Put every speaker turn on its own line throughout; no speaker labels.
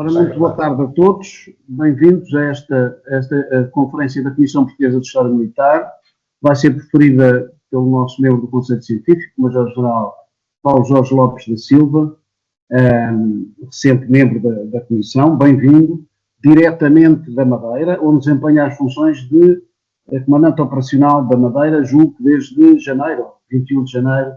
Ora, muito boa tarde a todos. Bem-vindos a esta conferência da Comissão Portuguesa de História Militar. Vai ser preferida pelo nosso membro do Conselho Científico, o Major-General Paulo Jorge Lopes da Silva, recente membro da Comissão. Bem-vindo, diretamente da Madeira, onde desempenha as funções de Comandante Operacional da Madeira, julgo que desde janeiro, 21 de janeiro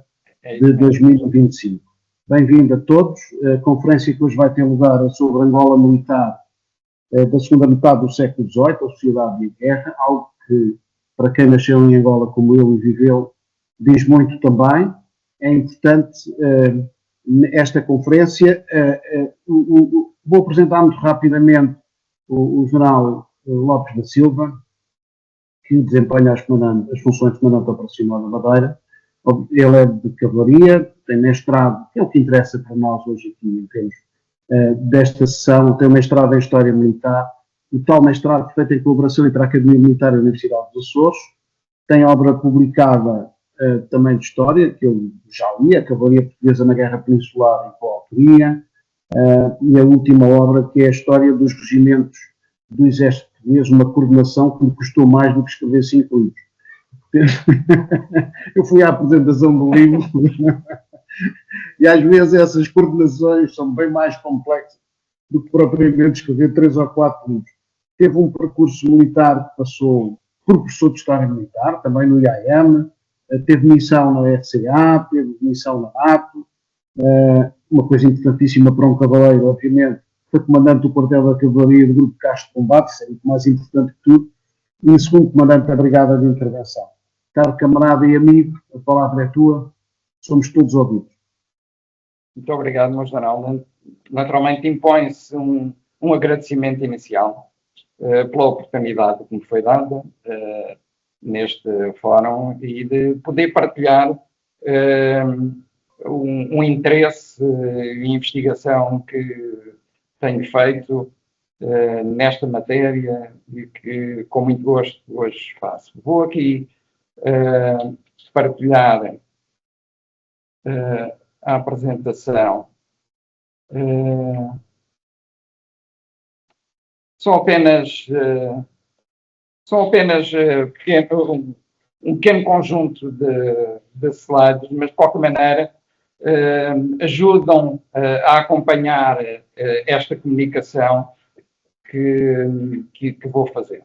de 2025. Bem-vindo a todos. A conferência que hoje vai ter lugar é sobre Angola militar da segunda metade do século XVIII, a sociedade de guerra, algo que, para quem nasceu em Angola como eu e viveu, diz muito também. É importante esta conferência. Vou apresentar muito rapidamente o general Lopes da Silva, que desempenha as funções de comandante operacional da Madeira. Ele é de cavalaria, tem mestrado, que é o que interessa para nós hoje aqui em termos desta sessão, tem um mestrado em História Militar, o tal mestrado feito em colaboração entre a Academia Militar e a Universidade dos Açores, tem obra publicada também de História, que eu já li, a Cavalaria Portuguesa na Guerra Peninsular em coautoria, e a última obra que é a História dos Regimentos do Exército Português, uma coordenação que me custou mais do que escrever 5 livros. Eu fui à apresentação do livro e às vezes essas coordenações são bem mais complexas do que propriamente escrever 3 ou 4 livros. Teve um percurso militar que passou por professor de História Militar, também no IAM, teve missão na RCA, teve missão na NATO, uma coisa importantíssima para um cavaleiro, obviamente, foi comandante do quartel da Cavalaria do Grupo de Castro de Combate, isso é muito mais importante que tudo, e segundo comandante da Brigada de Intervenção. Caro camarada e amigo, a palavra é tua, somos todos ouvidos.
Muito obrigado, meu general. Naturalmente impõe-se um agradecimento inicial pela oportunidade que me foi dada neste fórum e de poder partilhar um interesse e investigação que tenho feito nesta matéria e que com muito gosto hoje faço. Vou aqui partilhar a apresentação. São apenas um pequeno conjunto de slides, mas de qualquer maneira ajudam a acompanhar esta comunicação que vou fazer.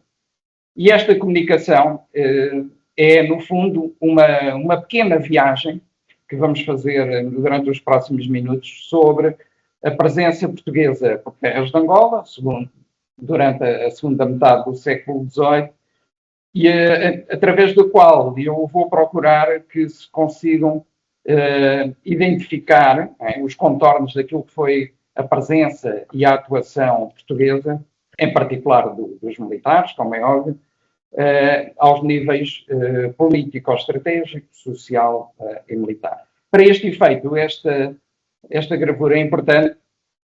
E esta comunicação é, no fundo, uma pequena viagem que vamos fazer durante os próximos minutos sobre a presença portuguesa por terras de Angola, durante a segunda metade do século XVIII, e através do qual eu vou procurar que se consigam identificar os contornos daquilo que foi a presença e a atuação portuguesa, em particular dos militares, como é óbvio, aos níveis político, estratégico, social e militar. Para este efeito, esta gravura é importante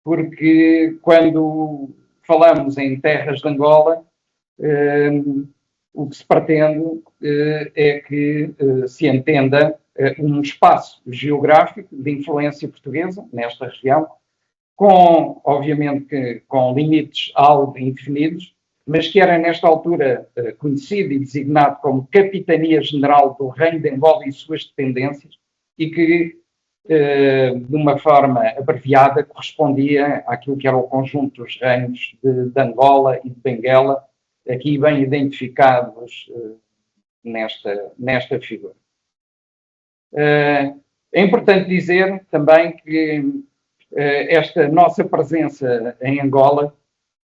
porque quando falamos em terras de Angola, o que se pretende é que se entenda um espaço geográfico de influência portuguesa nesta região, obviamente, com limites algo indefinidos, mas que era nesta altura conhecido e designado como Capitania General do Reino de Angola e suas dependências, e que, de uma forma abreviada, correspondia àquilo que era o conjunto dos reinos de Angola e de Benguela, aqui bem identificados nesta figura. É importante dizer também que esta nossa presença em Angola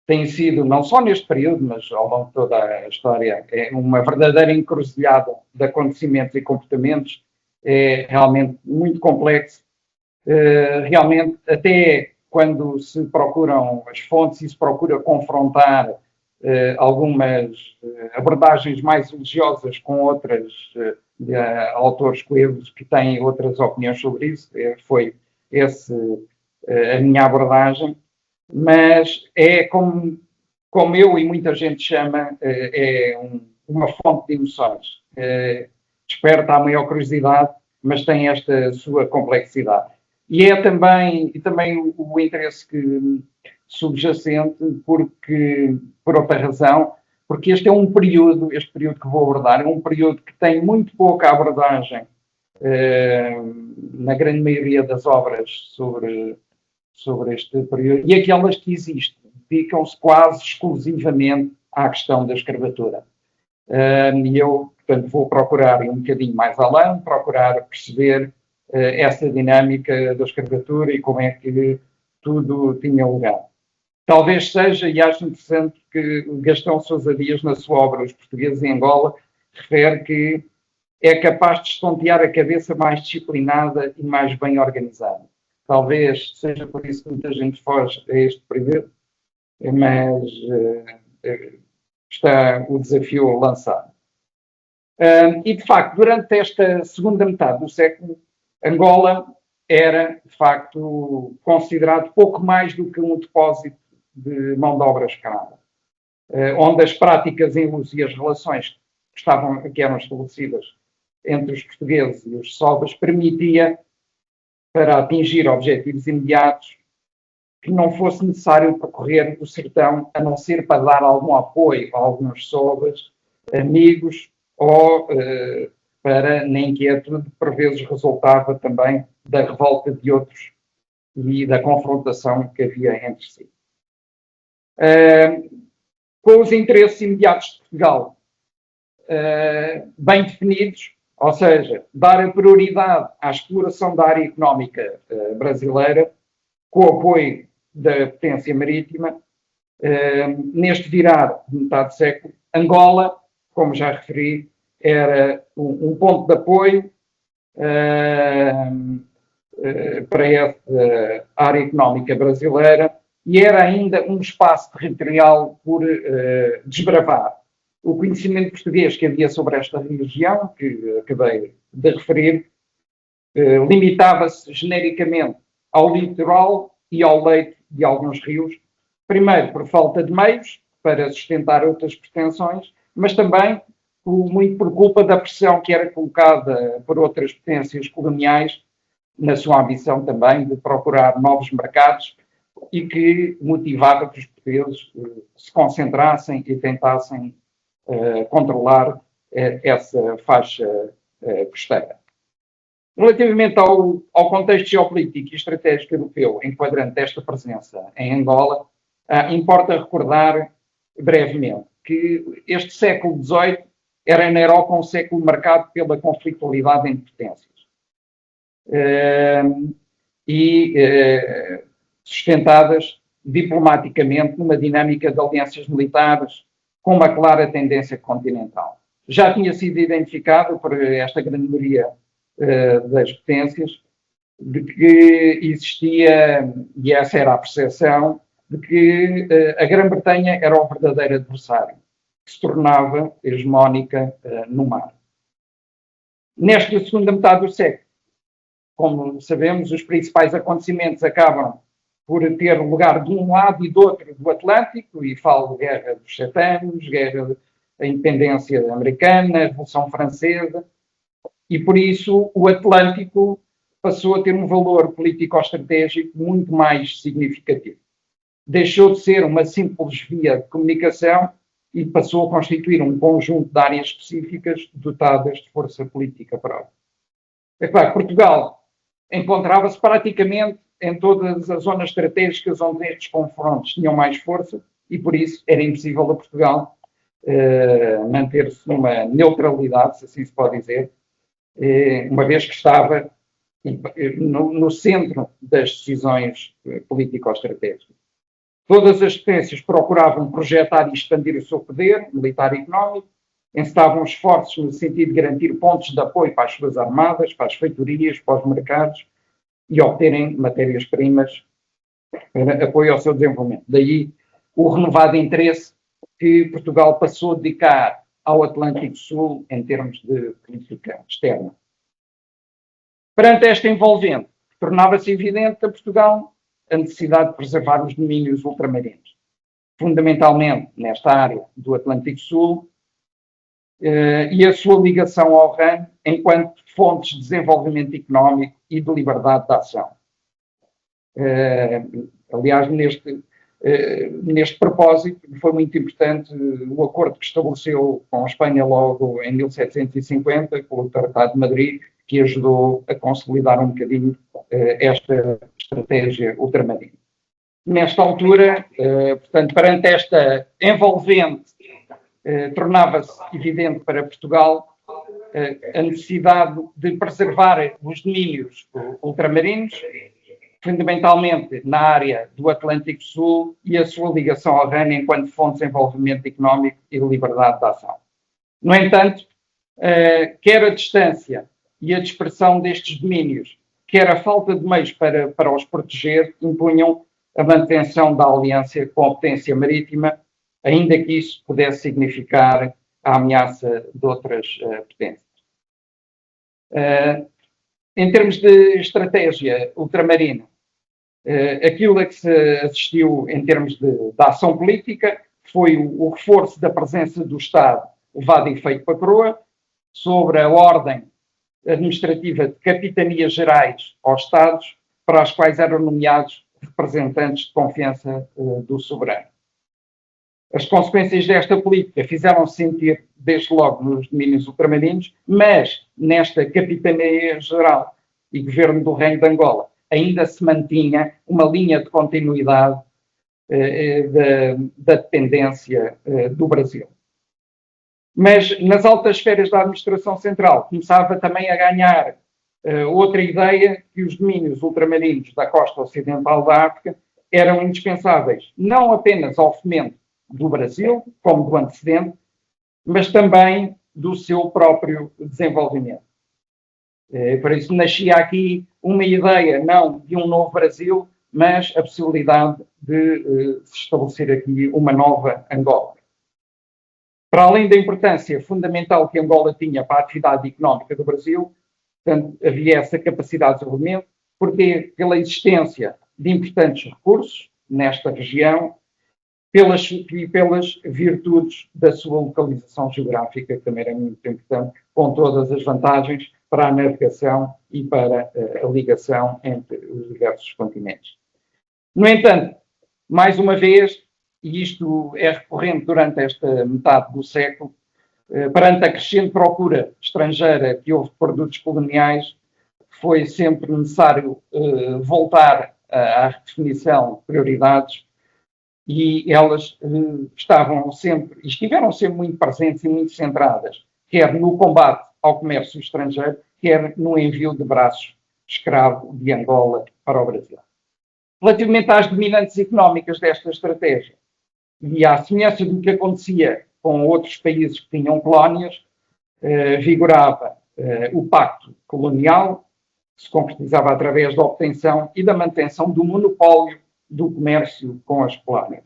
tem sido, não só neste período, mas ao longo de toda a história, é uma verdadeira encruzilhada de acontecimentos e comportamentos, é realmente muito complexo. Realmente, até quando se procuram as fontes e se procura confrontar algumas abordagens mais elogiosas com outras autores coesos que têm outras opiniões sobre isso, foi essa a minha abordagem. Mas é como eu e muita gente chama, uma fonte de emoções. Desperta a maior curiosidade, mas tem esta sua complexidade. E é também o interesse subjacente, por outra razão, porque este período que vou abordar, é um período que tem muito pouca abordagem na grande maioria das obras sobre este período, e aquelas que existem dedicam-se quase exclusivamente à questão da escravatura. E eu, portanto, vou procurar ir um bocadinho mais além, procurar perceber essa dinâmica da escravatura e como é que tudo tinha lugar. Talvez seja, e acho interessante, que Gastão Sousa Dias, na sua obra Os Portugueses em Angola, refere que é capaz de estontear a cabeça mais disciplinada e mais bem organizada. Talvez seja por isso que muita gente foge a este período, mas está o desafio lançado. E, de facto, durante esta segunda metade do século, Angola era, de facto, considerado pouco mais do que um depósito de mão de obra escrava, onde as práticas em uso e as relações que eram estabelecidas entre os portugueses e os sovas permitia, para atingir objetivos imediatos, que não fosse necessário percorrer o sertão, a não ser para dar algum apoio a alguns sovas, amigos, ou para, na inquietude, por vezes resultava também da revolta de outros e da confrontação que havia entre si. Com os interesses imediatos de Portugal bem definidos, ou seja, dar a prioridade à exploração da área económica brasileira, com o apoio da potência marítima, neste virar de metade do século, Angola, como já referi, era um ponto de apoio para essa área económica brasileira e era ainda um espaço territorial por desbravar. O conhecimento português que havia sobre esta região, que acabei de referir, limitava-se genericamente ao litoral e ao leito de alguns rios, primeiro por falta de meios para sustentar outras pretensões, mas também muito por culpa da pressão que era colocada por outras potências coloniais, na sua ambição também de procurar novos mercados e que motivava que os portugueses se concentrassem e tentassem controlar essa faixa costeira. Relativamente ao contexto geopolítico e estratégico europeu enquadrante desta presença em Angola, importa recordar brevemente que este século XVIII era na Europa um século marcado pela conflitualidade entre potências e sustentadas diplomaticamente numa dinâmica de alianças militares com uma clara tendência continental. Já tinha sido identificado por esta grande maioria das potências de que existia, e essa era a percepção, de que a Grã-Bretanha era o verdadeiro adversário, que se tornava hegemónica no mar. Nesta segunda metade do século, como sabemos, os principais acontecimentos acabam por ter lugar de um lado e do outro do Atlântico, e falo de Guerra dos 7 Anos, Guerra da Independência Americana, Revolução Francesa, e por isso o Atlântico passou a ter um valor político-estratégico muito mais significativo. Deixou de ser uma simples via de comunicação e passou a constituir um conjunto de áreas específicas dotadas de força política própria. É claro, Portugal encontrava-se praticamente em todas as zonas estratégicas onde estes confrontos tinham mais força e, por isso, era impossível a Portugal manter-se numa neutralidade, se assim se pode dizer, uma vez que estava no centro das decisões político-estratégicas. Todas as potências procuravam projetar e expandir o seu poder militar e económico, encetavam esforços no sentido de garantir pontos de apoio para as suas armadas, para as feitorias, para os mercados e obterem matérias-primas para apoio ao seu desenvolvimento. Daí o renovado interesse que Portugal passou a dedicar ao Atlântico Sul em termos de política externa. Perante esta envolvente, tornava-se evidente a Portugal a necessidade de preservar os domínios ultramarinos, fundamentalmente nesta área do Atlântico Sul, e a sua ligação ao RAN enquanto fontes de desenvolvimento económico e de liberdade de ação. Aliás, Neste propósito, foi muito importante o acordo que estabeleceu com a Espanha logo em 1750, com o Tratado de Madrid, que ajudou a consolidar um bocadinho esta estratégia ultramarina. Nesta altura, portanto, perante esta envolvente, tornava-se evidente para Portugal a necessidade de preservar os domínios ultramarinos, fundamentalmente na área do Atlântico Sul, e a sua ligação ao Reino enquanto fonte de desenvolvimento económico e de liberdade de ação. No entanto, quer a distância e a dispersão destes domínios, quer a falta de meios para os proteger, impunham a manutenção da aliança com a potência marítima, ainda que isso pudesse significar a ameaça de outras potências. Em termos de estratégia ultramarina, aquilo a que se assistiu em termos de ação política foi o reforço da presença do Estado levado a efeito para a coroa, sobre a ordem administrativa de capitanias gerais aos Estados, para as quais eram nomeados representantes de confiança do soberano. As consequências desta política fizeram-se sentir desde logo nos domínios ultramarinos, mas nesta capitania geral e governo do Reino de Angola ainda se mantinha uma linha de continuidade da dependência do Brasil. Mas nas altas esferas da administração central começava também a ganhar outra ideia, que os domínios ultramarinos da costa ocidental da África eram indispensáveis não apenas ao fomento do Brasil, como do antecedente, mas também do seu próprio desenvolvimento. Por isso nascia aqui uma ideia, não de um novo Brasil, mas a possibilidade de se estabelecer aqui uma nova Angola. Para além da importância fundamental que Angola tinha para a atividade económica do Brasil, portanto, havia essa capacidade de desenvolvimento, porque pela existência de importantes recursos nesta região, pelas virtudes da sua localização geográfica, que também era muito importante, com todas as vantagens para a navegação e para a ligação entre os diversos continentes. No entanto, mais uma vez, e isto é recorrente durante esta metade do século, perante a crescente procura estrangeira que houve de produtos coloniais, foi sempre necessário voltar à redefinição de prioridades, e elas estiveram sempre muito presentes e muito centradas, quer no combate ao comércio estrangeiro, quer no envio de braços escravo de Angola para o Brasil. Relativamente às dominantes económicas desta estratégia, e à semelhança do que acontecia com outros países que tinham colónias, vigorava o pacto colonial, que se concretizava através da obtenção e da manutenção do monopólio do comércio com as colónias.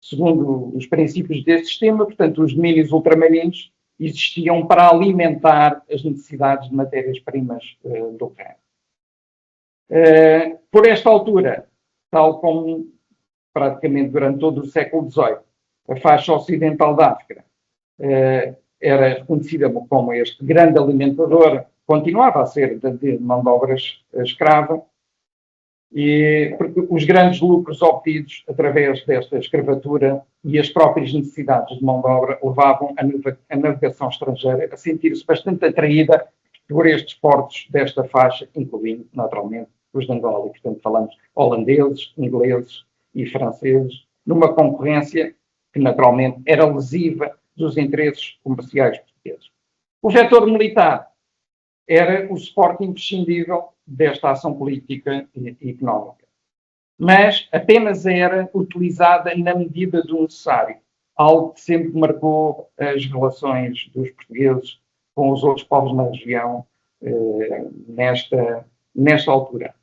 Segundo os princípios deste sistema, portanto, os domínios ultramarinos existiam para alimentar as necessidades de matérias-primas do reino. Por esta altura, tal como praticamente durante todo o século XVIII, a faixa ocidental da África era reconhecida como este grande alimentador, continuava a ser de mão de obra escrava, e porque os grandes lucros obtidos através desta escravatura e as próprias necessidades de mão de obra levavam a navegação estrangeira a sentir-se bastante atraída por estes portos desta faixa, incluindo, naturalmente, os de Angola. E, portanto, falamos holandeses, ingleses e franceses, numa concorrência que, naturalmente, era lesiva dos interesses comerciais portugueses. O vetor militar era o suporte imprescindível desta ação política e económica, mas apenas era utilizada na medida do necessário, algo que sempre marcou as relações dos portugueses com os outros povos na região nesta altura.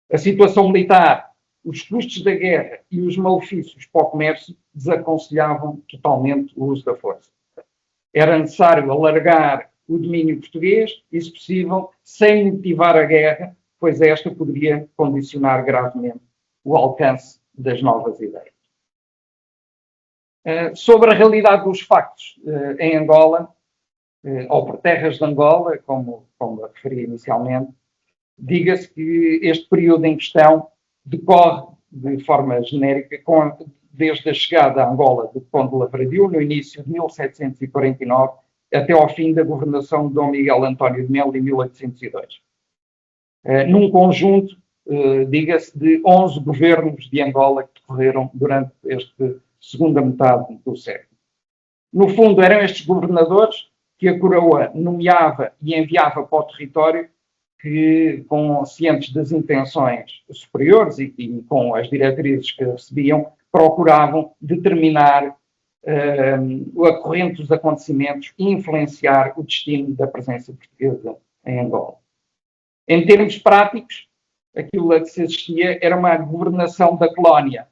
A situação militar, os custos da guerra e os malefícios para o comércio desaconselhavam totalmente o uso da força. Era necessário alargar o domínio português, e, se possível, sem motivar a guerra, pois esta poderia condicionar gravemente o alcance das novas ideias. Sobre a realidade dos factos em Angola, ou por terras de Angola, como referi inicialmente, diga-se que este período em questão decorre de forma genérica, desde a chegada a Angola de Conde de Lavradio, no início de 1749, até ao fim da governação de Dom Miguel António de Melo, em 1802. Num conjunto, diga-se, de 11 governos de Angola que decorreram durante esta segunda metade do século. No fundo, eram estes governadores que a coroa nomeava e enviava para o território, que, cientes das intenções superiores e com as diretrizes que recebiam, procuravam determinar a corrente dos acontecimentos e influenciar o destino da presença portuguesa em Angola. Em termos práticos, aquilo a que se assistia era uma governação da colónia,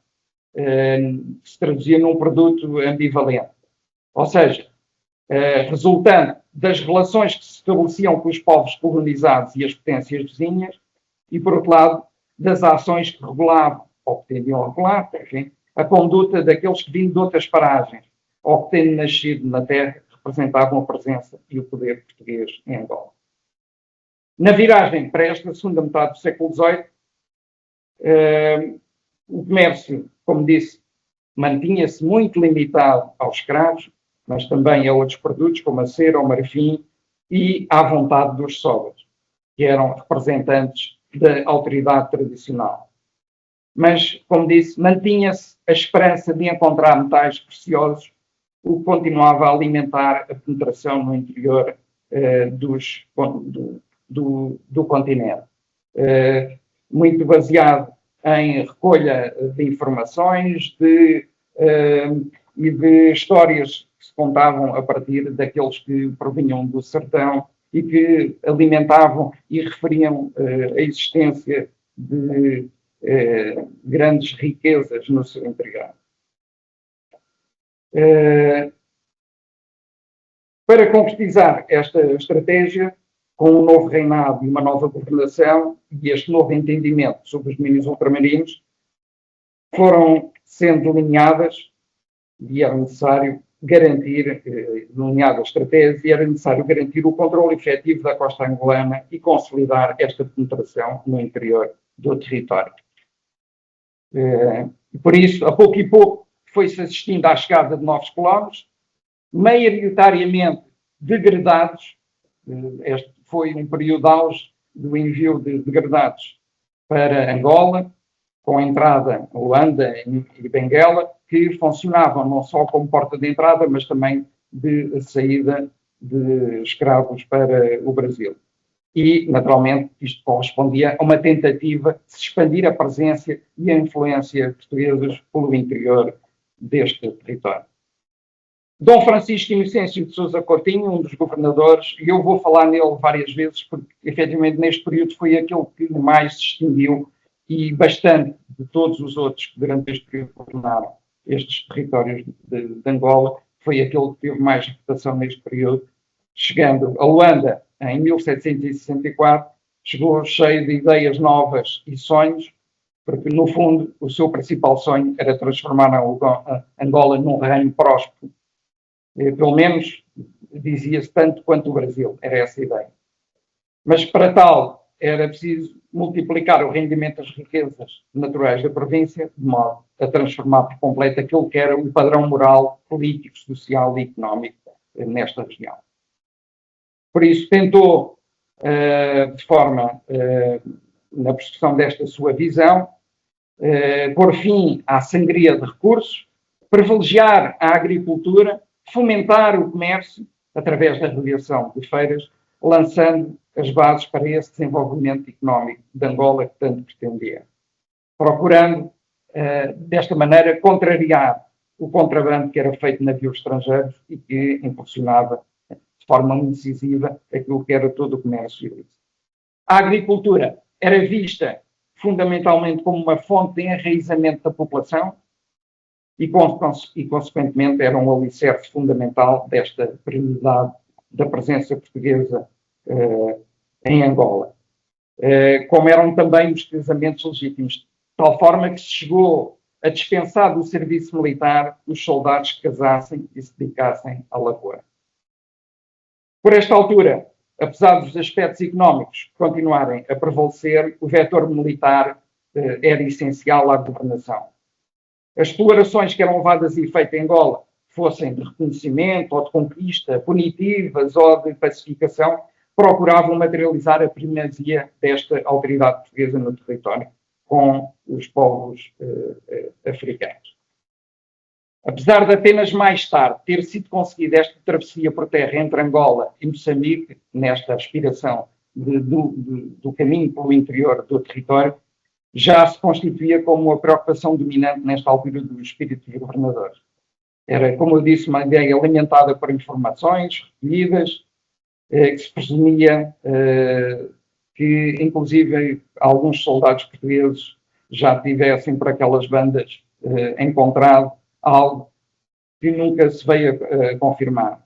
que se traduzia num produto ambivalente. Ou seja, resultante das relações que se estabeleciam com os povos colonizados e as potências vizinhas, e, por outro lado, das ações que regulavam, ou pretendiam regular, enfim, a conduta daqueles que vinham de outras paragens, ou que, tendo nascido na terra, representavam a presença e o poder português em Angola. Na viragem para esta segunda metade do século XVIII, o comércio, como disse, mantinha-se muito limitado aos escravos, mas também a outros produtos, como a cera, o marfim, e à vontade dos sobras, que eram representantes da autoridade tradicional. Mas, como disse, mantinha-se a esperança de encontrar metais preciosos, o que continuava a alimentar a penetração no interior do continente. Muito baseado em recolha de informações e de histórias que se contavam a partir daqueles que provinham do sertão e que alimentavam e referiam a existência de grandes riquezas no seu interior. Para concretizar esta estratégia, com um novo reinado e uma nova governação e este novo entendimento sobre os domínios ultramarinos, foram sendo delineadas e era necessário garantir, delineada a estratégia, e era necessário garantir o controle efetivo da costa angolana e consolidar esta penetração no interior do território. Por isso, a pouco e pouco, foi-se assistindo à chegada de novos colonos, maioritariamente degradados. Este foi um período auge do envio de degradados para Angola, com a entrada Luanda e Benguela, que funcionavam não só como porta de entrada, mas também de saída de escravos para o Brasil. E, naturalmente, isto correspondia a uma tentativa de se expandir a presença e a influência portuguesas pelo interior deste território. Dom Francisco Inocêncio de Sousa Coutinho, um dos governadores, e eu vou falar nele várias vezes, porque, efetivamente, neste período foi aquele que mais se extinguiu e bastante de todos os outros que durante este período governaram estes territórios de Angola, foi aquele que teve mais reputação neste período, chegando a Luanda em 1764, chegou cheio de ideias novas e sonhos, porque, no fundo, o seu principal sonho era transformar a Angola num reino próspero. Pelo menos, dizia-se tanto quanto o Brasil, era essa a ideia. Mas, para tal, era preciso multiplicar o rendimento das riquezas naturais da província, de modo a transformar por completo aquilo que era o padrão moral, político, social e económico nesta região. Por isso, tentou, de forma, na persecução desta sua visão, pôr fim à sangria de recursos, privilegiar a agricultura, fomentar o comércio através da realização de feiras, lançando as bases para esse desenvolvimento económico de Angola que tanto pretendia. Procurando, desta maneira, contrariar o contrabando que era feito de navios estrangeiros e que impulsionava de forma muito decisiva aquilo que era todo o comércio ilícito. A agricultura era vista fundamentalmente como uma fonte de enraizamento da população e consequentemente, era um alicerce fundamental desta perenidade da presença portuguesa em Angola. Como eram também os casamentos legítimos, de tal forma que se chegou a dispensar do serviço militar os soldados que casassem e se dedicassem à lavoura. Por esta altura, apesar dos aspectos económicos continuarem a prevalecer, o vetor militar era essencial à governação. As explorações que eram levadas a efeito em Angola, fossem de reconhecimento ou de conquista, punitivas ou de pacificação, procuravam materializar a primazia desta autoridade portuguesa no território com os povos africanos. Apesar de apenas mais tarde ter sido conseguida esta travessia por terra entre Angola e Moçambique, nesta aspiração do caminho pelo interior do território, já se constituía como a preocupação dominante nesta altura do espírito dos governadores. Era, como eu disse, uma ideia alimentada por informações recolhidas, que se presumia que, inclusive, alguns soldados portugueses já tivessem por aquelas bandas encontrado algo que nunca se veio a confirmar.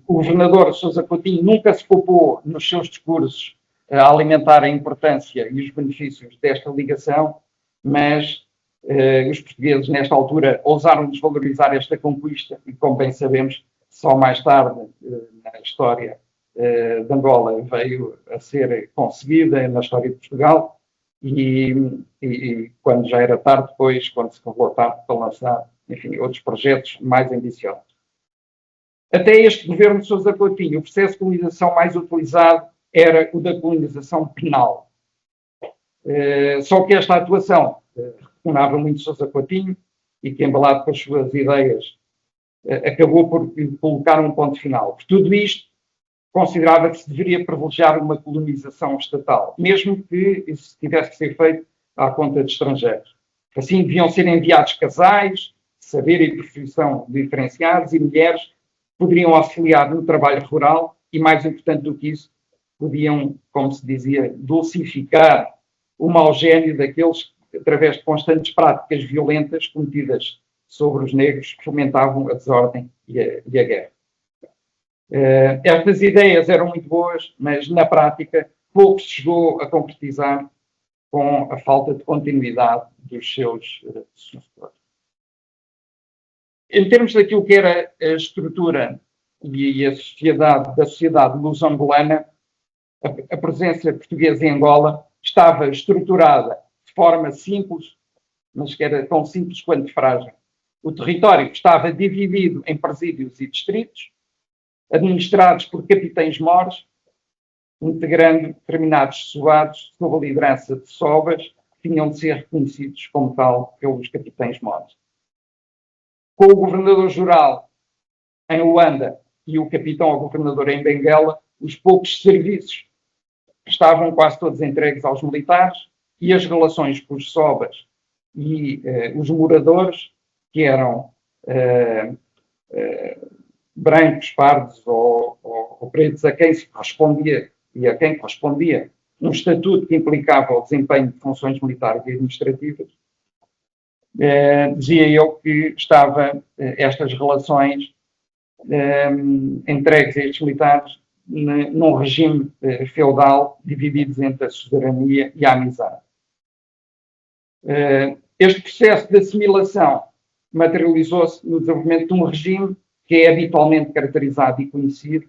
O governador Sousa Coutinho nunca se poupou nos seus discursos a alimentar a importância e os benefícios desta ligação, mas os portugueses, nesta altura, ousaram desvalorizar esta conquista e, como bem sabemos, só mais tarde, na história de Angola, veio a ser conseguida na história de Portugal e quando já era tarde, depois, quando se revelou tarde para lançar, enfim, outros projetos mais ambiciosos. Até este governo de Sousa Coutinho, o processo de colonização mais utilizado era o da colonização penal. Só que esta atuação repugnava muito Sousa Coutinho e que, embalado com as suas ideias, acabou por colocar um ponto final. Por tudo isto, considerava que se deveria privilegiar uma colonização estatal, mesmo que isso tivesse que ser feito à conta de estrangeiros. Assim, deviam ser enviados casais, de saber e profissão diferenciados, e mulheres que poderiam auxiliar no trabalho rural e, mais importante do que isso, podiam, como se dizia, dulcificar o mau gênio daqueles que, através de constantes práticas violentas cometidas sobre os negros, que fomentavam a desordem e a guerra. Estas ideias eram muito boas, mas na prática pouco se chegou a concretizar com a falta de continuidade dos seus sucessores. Em termos daquilo que era a estrutura e a sociedade da sociedade luso-angolana, a presença portuguesa em Angola estava estruturada de forma simples, mas que era tão simples quanto frágil. O território estava dividido em presídios e distritos, administrados por capitães-mores, integrando determinados soados sob a liderança de sobas, que tinham de ser reconhecidos como tal pelos capitães-mores. Com o governador-geral em Luanda e o capitão-governador em Benguela, os poucos serviços estavam quase todos entregues aos militares e as relações com os sobas e os moradores, que eram brancos, pardos ou pretos, a quem se correspondia e a quem correspondia um estatuto que implicava o desempenho de funções militares e administrativas, dizia eu que estava estas relações entregues a estes militares num regime feudal divididos entre a soberania e a amizade. Este processo de assimilação materializou-se no desenvolvimento de um regime que é habitualmente caracterizado e conhecido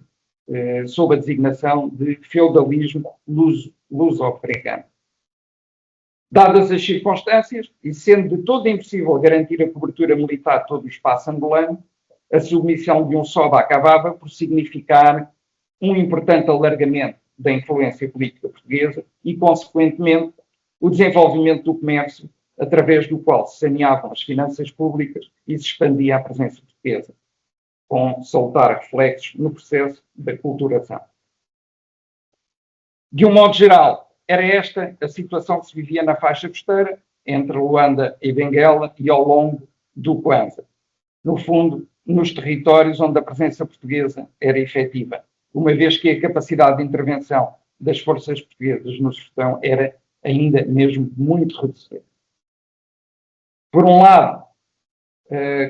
sob a designação de feudalismo luso-africano. Dadas as circunstâncias, e sendo de todo impossível garantir a cobertura militar de todo o espaço angolano, a submissão de um SOBA acabava por significar um importante alargamento da influência política portuguesa e, consequentemente, o desenvolvimento do comércio, através do qual se saneavam as finanças públicas e se expandia a presença portuguesa, com salutar reflexos no processo da culturação. De um modo geral, era esta a situação que se vivia na faixa costeira, entre Luanda e Benguela e ao longo do Kwanza. No fundo, nos territórios onde a presença portuguesa era efetiva, uma vez que a capacidade de intervenção das forças portuguesas no sertão era ainda mesmo muito reduzida. Por um lado,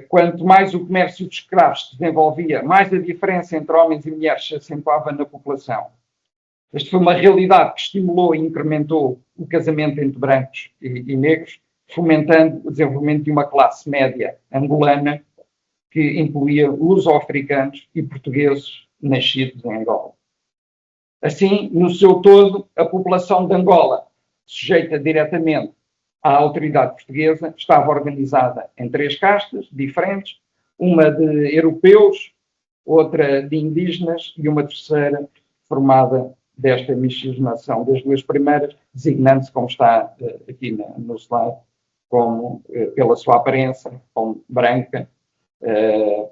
quanto mais o comércio de escravos se desenvolvia, mais a diferença entre homens e mulheres se acentuava na população. Esta foi uma realidade que estimulou e incrementou o casamento entre brancos e negros, fomentando o desenvolvimento de uma classe média angolana que incluía luso-africanos e portugueses nascidos em Angola. Assim, no seu todo, a população de Angola sujeita diretamente à autoridade portuguesa, estava organizada em 3 castas diferentes, uma de europeus, outra de indígenas e uma terceira formada desta miscigenação das 2 primeiras, designando-se, como está aqui no slide, como, pela sua aparência, como branca,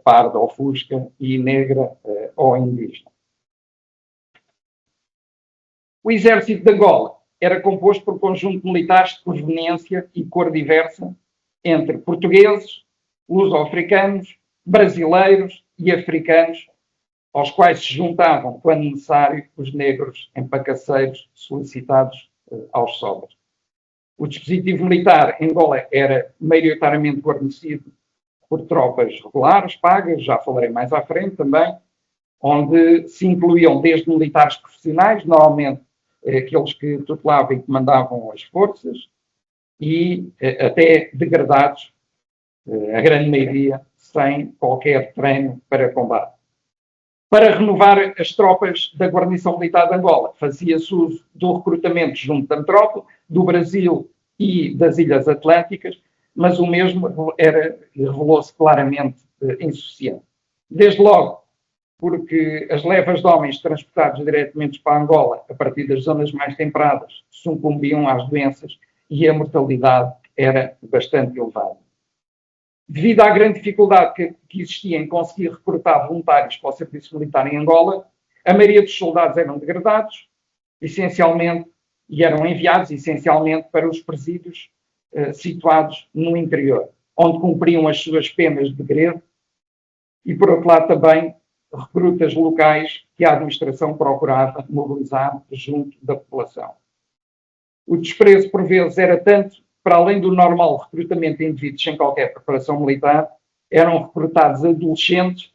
parda ou fusca e negra ou indígena. O exército de Angola era composto por conjunto de militares de proveniência e cor diversa entre portugueses, luso-africanos, brasileiros e africanos, aos quais se juntavam, quando necessário, os negros empacaceiros solicitados aos sobres. O dispositivo militar em Angola era maioritariamente guarnecido por tropas regulares, pagas, já falarei mais à frente também, onde se incluíam desde militares profissionais, normalmente aqueles que tutelavam e comandavam as forças, e até degradados, a grande maioria, sem qualquer treino para combate. Para renovar as tropas da guarnição militar de Angola, fazia-se uso do recrutamento junto da metrópole, do Brasil e das Ilhas Atlânticas, mas o mesmo revelou-se claramente insuficiente. Desde logo, porque as levas de homens transportados diretamente para Angola, a partir das zonas mais temperadas, sucumbiam às doenças e a mortalidade era bastante elevada. Devido à grande dificuldade que existia em conseguir recrutar voluntários para o serviço militar em Angola, a maioria dos soldados eram degradados, essencialmente, e eram enviados essencialmente para os presídios situados no interior, onde cumpriam as suas penas de degredo, e por outro lado também recrutas locais que a administração procurava mobilizar junto da população. O desprezo, por vezes, era tanto, para além do normal recrutamento de indivíduos sem qualquer preparação militar, eram recrutados adolescentes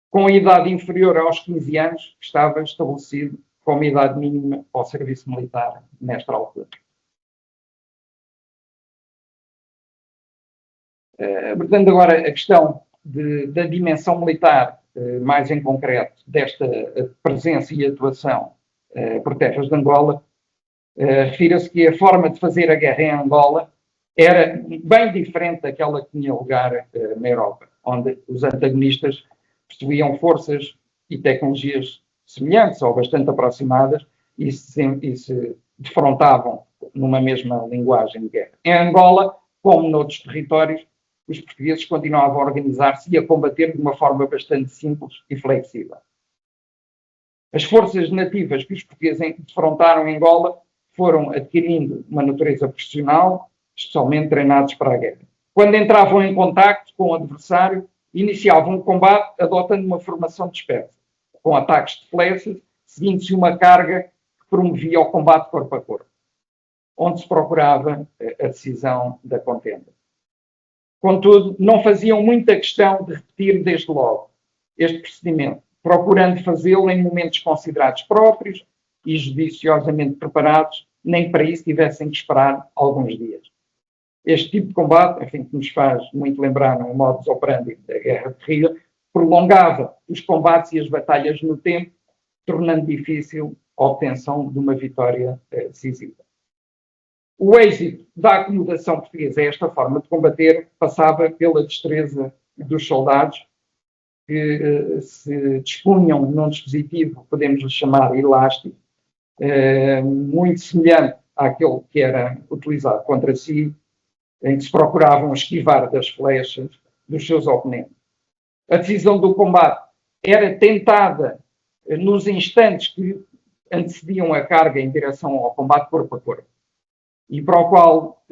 com a idade inferior aos 15 anos, que estava estabelecido como idade mínima ao serviço militar nesta altura. Abordando agora a questão da dimensão militar, mais em concreto, desta presença e atuação por terras de Angola, refira-se que a forma de fazer a guerra em Angola era bem diferente daquela que tinha lugar na Europa, onde os antagonistas possuíam forças e tecnologias semelhantes ou bastante aproximadas e se defrontavam numa mesma linguagem de guerra. Em Angola, como noutros territórios, os portugueses continuavam a organizar-se e a combater de uma forma bastante simples e flexível. As forças nativas que os portugueses defrontaram em Angola foram adquirindo uma natureza profissional, especialmente treinados para a guerra. Quando entravam em contacto com o adversário, iniciavam o combate adotando uma formação dispersa, com ataques de flechas, seguindo-se uma carga que promovia o combate corpo a corpo, onde se procurava a decisão da contenda. Contudo, não faziam muita questão de repetir desde logo este procedimento, procurando fazê-lo em momentos considerados próprios e judiciosamente preparados, nem para isso tivessem que esperar alguns dias. Este tipo de combate, enfim, que nos faz muito lembrar no modus operandi da guerra de guerrilha, prolongava os combates e as batalhas no tempo, tornando difícil a obtenção de uma vitória decisiva. O êxito da acomodação portuguesa a esta forma de combater passava pela destreza dos soldados, que se dispunham num dispositivo, podemos chamar elástico, muito semelhante àquele que era utilizado contra si, em que se procuravam esquivar das flechas dos seus oponentes. A decisão do combate era tentada nos instantes que antecediam a carga em direção ao combate corpo a corpo, e para o qual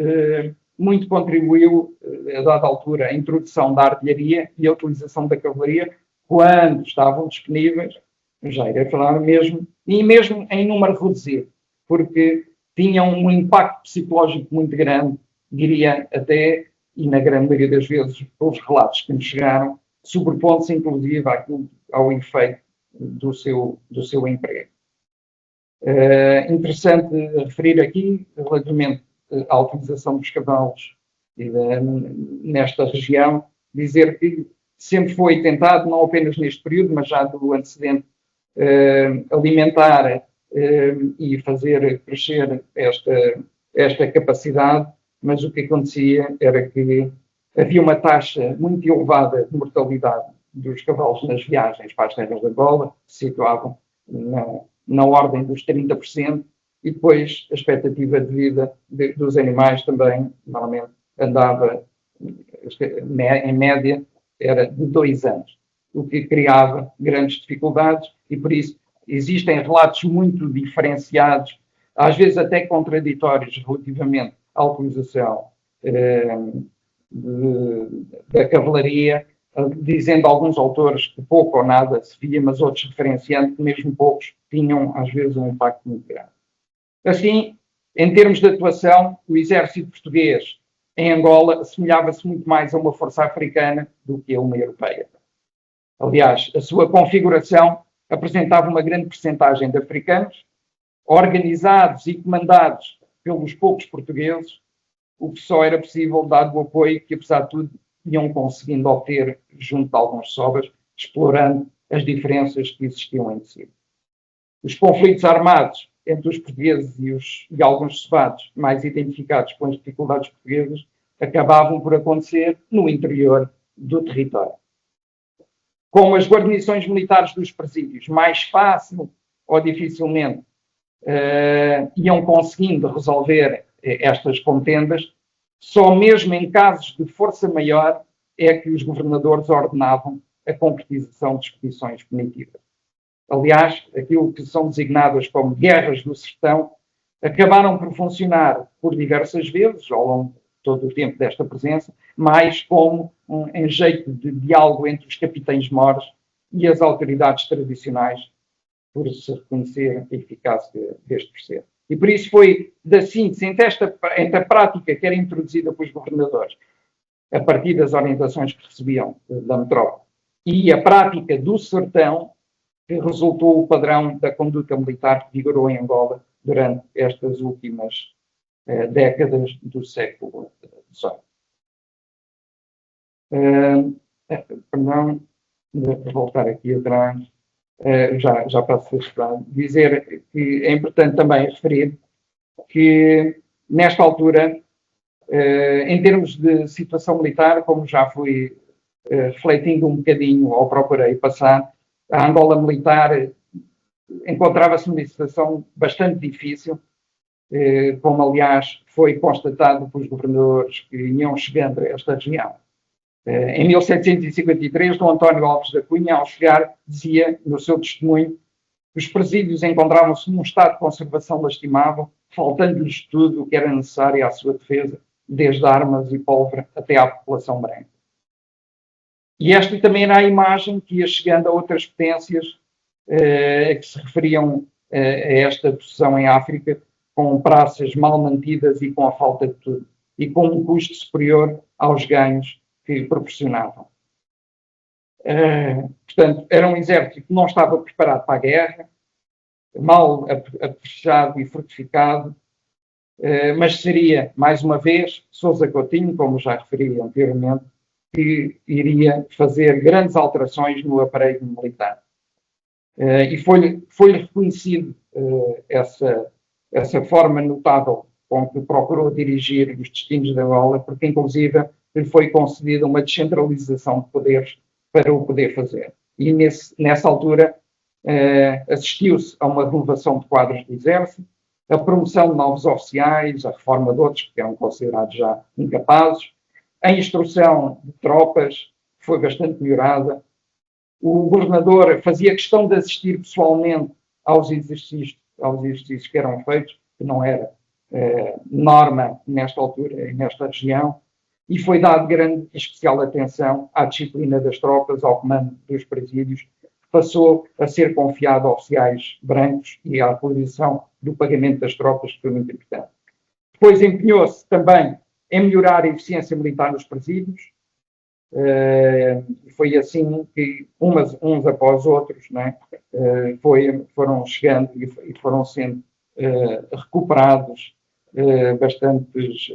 muito contribuiu, a dada altura, a introdução da artilharia e a utilização da cavalaria, quando estavam disponíveis, já irei falar mesmo, e mesmo em número reduzido, porque tinham um impacto psicológico muito grande, diria até, e na grande maioria das vezes, os relatos que nos chegaram, sobrepondo-se inclusive ao efeito do seu emprego. Interessante referir aqui, relativamente à utilização dos cavalos nesta região, dizer que sempre foi tentado, não apenas neste período, mas já do antecedente, alimentar e fazer crescer esta capacidade, mas o que acontecia era que havia uma taxa muito elevada de mortalidade dos cavalos nas viagens para as terras de Angola, que se situavam na ordem dos 30%, e depois a expectativa de vida dos animais também, normalmente, andava, em média, era de 2 anos, o que criava grandes dificuldades, e por isso existem relatos muito diferenciados, às vezes até contraditórios, relativamente à utilização da cavalaria, dizendo alguns autores que pouco ou nada se via, mas outros referenciando que mesmo poucos tinham, às vezes, um impacto muito grande. Assim, em termos de atuação, o exército português em Angola assemelhava-se muito mais a uma força africana do que a uma europeia. Aliás, a sua configuração apresentava uma grande percentagem de africanos, organizados e comandados pelos poucos portugueses, o que só era possível dado o apoio que, apesar de tudo, iam conseguindo obter junto de alguns sobras, explorando as diferenças que existiam entre si. Os conflitos armados entre os portugueses e alguns sovados mais identificados com as dificuldades portuguesas acabavam por acontecer no interior do território. Com as guarnições militares dos presídios, mais fácil ou dificilmente iam conseguindo resolver estas contendas, só mesmo em casos de força maior é que os governadores ordenavam a concretização de expedições punitivas. Aliás, aquilo que são designadas como guerras do sertão acabaram por funcionar por diversas vezes, ao longo de todo o tempo desta presença, mais como em jeito de diálogo entre os capitães-mores e as autoridades tradicionais, por se reconhecer a eficácia deste processo. E por isso foi da síntese entre a prática que era introduzida pelos governadores, a partir das orientações que recebiam da metrópole, e a prática do sertão, que resultou o padrão da conduta militar que vigorou em Angola durante estas últimas décadas do século XVIII. Perdão, vou voltar aqui atrás. Já passo a explicar. Dizer que é importante também referir que, nesta altura, em termos de situação militar, como já fui refletindo um bocadinho ou procurei passar, a Angola militar encontrava-se numa situação bastante difícil, como aliás foi constatado pelos governadores que iam chegando a esta região. Em 1753, Dom António Alves da Cunha, ao chegar, dizia no seu testemunho que os presídios encontravam-se num estado de conservação lastimável, faltando-lhes tudo o que era necessário à sua defesa, desde armas e pólvora até à população branca. E esta também era a imagem que ia chegando a outras potências que se referiam a esta posição em África, com praças mal mantidas e com a falta de tudo, e com um custo superior aos ganhos que proporcionavam. Portanto, era um exército que não estava preparado para a guerra, mal apetrechado e fortificado, mas seria, mais uma vez, Sousa Coutinho, como já referi anteriormente, que iria fazer grandes alterações no aparelho militar. E foi-lhe reconhecido essa forma notável com que procurou dirigir os destinos da Angola, porque, inclusive, lhe foi concedida uma descentralização de poderes para o poder fazer. E, nessa altura, assistiu-se a uma renovação de quadros do Exército, a promoção de novos oficiais, a reforma de outros que eram considerados já incapazes, a instrução de tropas foi bastante melhorada. O governador fazia questão de assistir pessoalmente aos exercícios que eram feitos, que não era norma nesta altura e nesta região, e foi dado grande e especial atenção à disciplina das tropas, ao comando dos presídios, que passou a ser confiado a oficiais brancos e à atualização do pagamento das tropas, que foi muito importante. Depois empenhou-se também em melhorar a eficiência militar nos presídios. Foi assim que uns após outros, né, foram chegando e foram sendo recuperados bastantes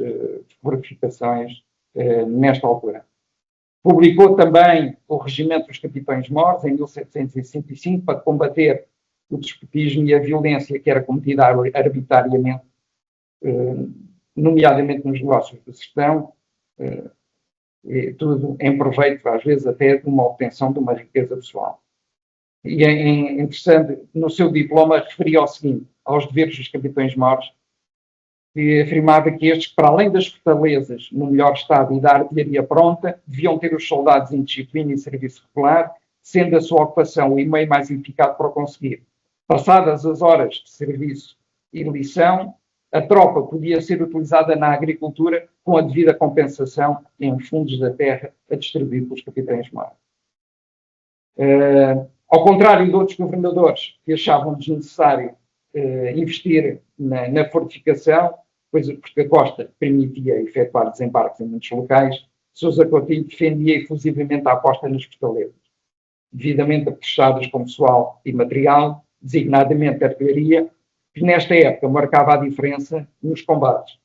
fortificações nesta altura. Publicou também o Regimento dos Capitães-Mores em 1765 para combater o despotismo e a violência que era cometida arbitrariamente nomeadamente nos negócios de gestão, e tudo em proveito, às vezes até de uma obtenção de uma riqueza pessoal. E é interessante, no seu diploma referia ao seguinte, aos deveres dos capitães-mores, que afirmava que estes, para além das fortalezas no melhor estado e da artilharia pronta, deviam ter os soldados em disciplina e serviço regular, sendo a sua ocupação o meio mais eficaz para o conseguir. Passadas as horas de serviço e lição, a tropa podia ser utilizada na agricultura com a devida compensação em fundos da terra a distribuir pelos capitães-mores. Ao contrário de outros governadores que achavam desnecessário investir na fortificação, porque a costa permitia efetuar desembarques em muitos locais, Sousa Coutinho defendia efusivamente a aposta nas fortalezas, devidamente apetrechades com pessoal e material, designadamente artilharia, que nesta época marcava a diferença nos combates.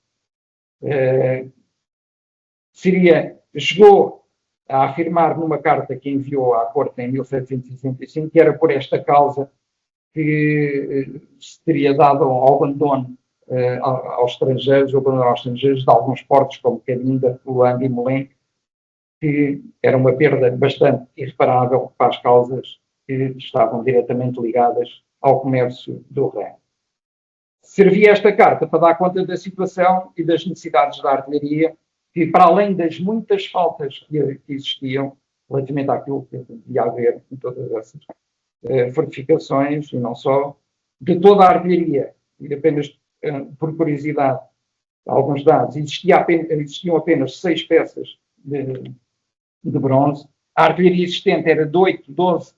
Chegou a afirmar numa carta que enviou à corte em 1765 que era por esta causa que se teria dado ao abandono aos estrangeiros, de alguns portos como Cabinda, Luanda e Molenbeek, que era uma perda bastante irreparável para as causas que estavam diretamente ligadas ao comércio do reino. Servia esta carta para dar conta da situação e das necessidades da artilharia, que para além das muitas faltas que existiam relativamente àquilo que devia haver em todas essas fortificações, e não só, de toda a artilharia, e apenas por curiosidade, alguns dados, existiam apenas 6 peças de bronze, a artilharia existente era de 8, 12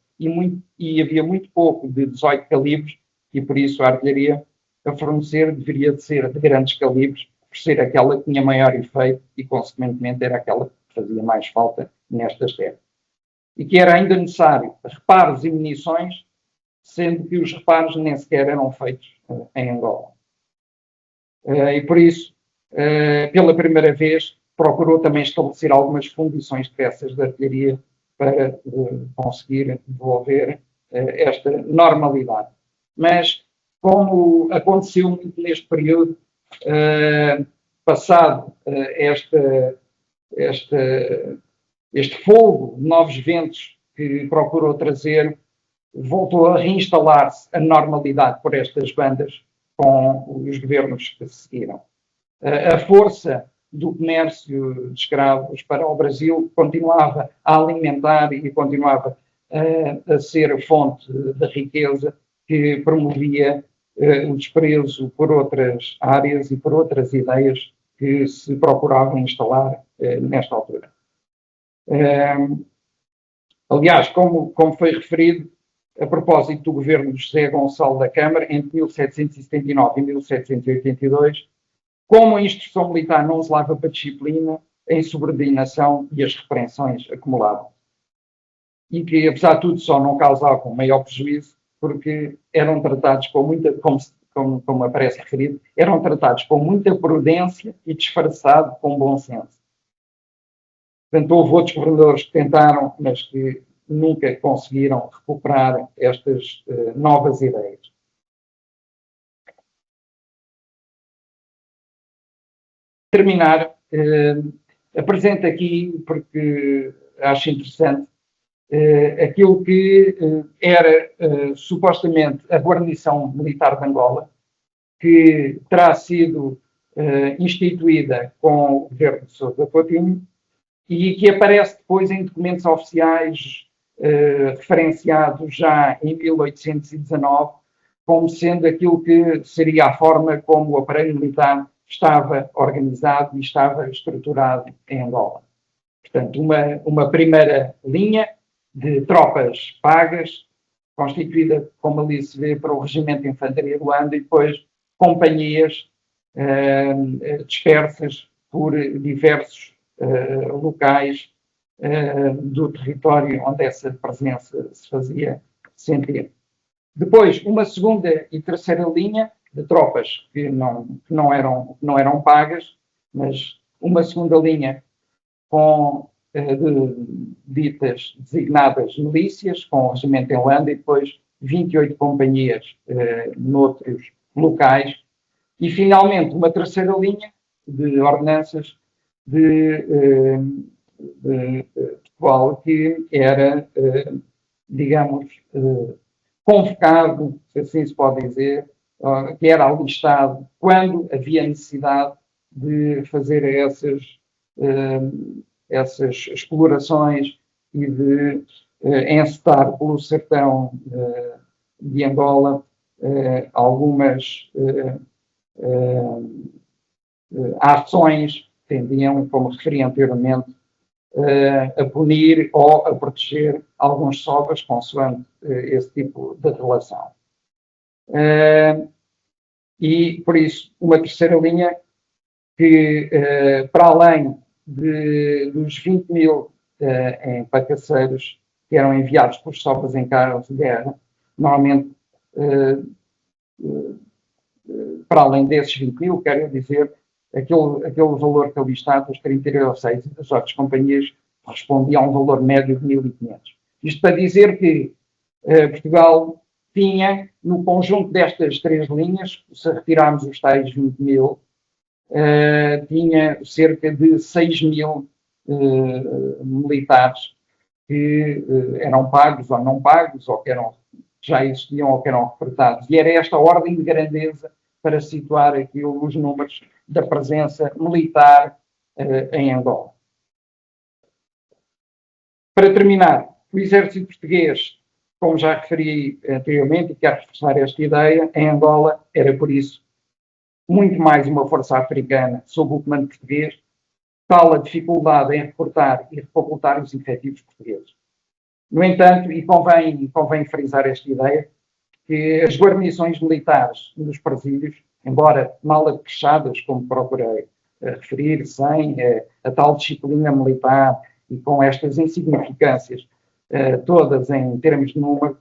e havia muito pouco de 18 calibres, e por isso a artilharia a fornecer deveria de ser de grandes calibres, por ser aquela que tinha maior efeito e, consequentemente, era aquela que fazia mais falta nestas terras. E que era ainda necessário reparos e munições, sendo que os reparos nem sequer eram feitos em Angola. E por isso, pela primeira vez, procurou também estabelecer algumas fundições de peças de artilharia para conseguir devolver esta normalidade. Mas, como aconteceu muito neste período, passado este fogo de novos ventos que procurou trazer, voltou a reinstalar-se a normalidade por estas bandas com os governos que seguiram. A força do comércio de escravos para o Brasil continuava a alimentar e continuava a ser fonte de riqueza que promovia o desprezo por outras áreas e por outras ideias que se procuravam instalar nesta altura. Aliás, como foi referido, a propósito do governo de José Gonçalo da Câmara, entre 1779 e 1782, como a instrução militar não zelava para a disciplina, a insubordinação e as repreensões acumulavam. E que, apesar de tudo, só não causavam maior prejuízo, porque eram tratados com muita, como aparece referido, eram tratados com muita prudência e disfarçado com bom senso. Portanto, houve outros governadores que tentaram, mas que nunca conseguiram recuperar estas novas ideias. Terminar, apresento aqui, porque acho interessante, aquilo que era supostamente a guarnição militar de Angola, que terá sido instituída com o governo de Sousa Coutinho e que aparece depois em documentos oficiais referenciados já em 1819 como sendo aquilo que seria a forma como o aparelho militar estava organizado e estava estruturado em Angola. Portanto, uma primeira linha de tropas pagas, constituída, como ali se vê, para o Regimento de Infantaria de Luanda, e depois companhias dispersas por diversos locais do território onde essa presença se fazia sentir. Depois, uma segunda e terceira linha de tropas que não eram pagas, mas uma segunda linha com ditas designadas milícias, com o regimento em Luanda, e depois 28 companhias noutros locais, e finalmente uma terceira linha de ordenanças de Portugal que era, digamos, convocado, se assim se pode dizer, que era alistado quando havia necessidade de fazer essas explorações e de encetar pelo sertão de Angola algumas ações que tendiam, como referi anteriormente, a punir ou a proteger alguns sobras consoante esse tipo de relação. E, por isso, uma terceira linha que, para além dos 20 mil empacaceiros que eram enviados por sobras em carros de guerra, normalmente, para além desses 20 mil, quero dizer, aquele valor que ali está, dos 36 e das outras companhias, respondia a um valor médio de 1.500. Isto para dizer que Portugal tinha, no conjunto destas três linhas, se retirarmos os tais 20 mil, tinha cerca de 6 mil militares que eram pagos ou não pagos, ou que já existiam ou que eram recrutados. E era esta ordem de grandeza para situar aqui os números da presença militar em Angola. Para terminar, o exército português, como já referi anteriormente, e quero reforçar esta ideia, em Angola era, por isso, muito mais uma força africana sob o comando português, tal a dificuldade em recrutar e refacultar os efetivos portugueses. No entanto, e convém frisar esta ideia, que as guarnições militares nos presídios, embora mal apechadas, como procurei referir, sem a tal disciplina militar e com estas insignificâncias todas em termos de número,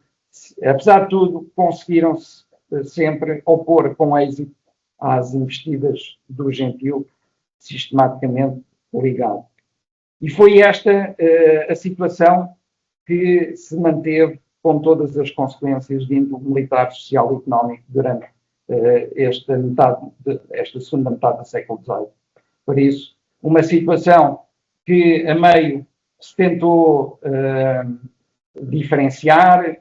apesar de tudo, conseguiram-se sempre opor com êxito às investidas do Gentil, sistematicamente ligado. E foi esta a situação que se manteve com todas as consequências de índole militar, social e económico durante esta segunda metade do século XVIII. Por isso, uma situação que a meio se tentou diferenciar,